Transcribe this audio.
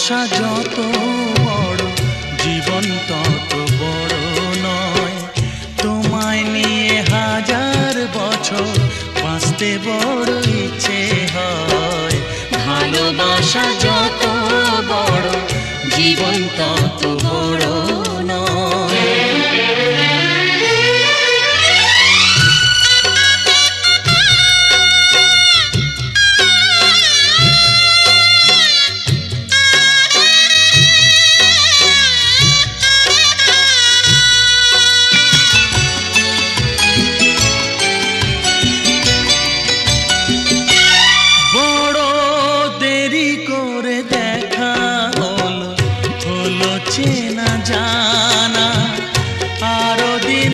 ভালোবাসা যত বড় জীবন তত বড় নয়। তোমায় নিয়ে হাজার বছর বাঁচতে বড় ইচ্ছে হয়। ভালোবাসা যত বড় জীবন তত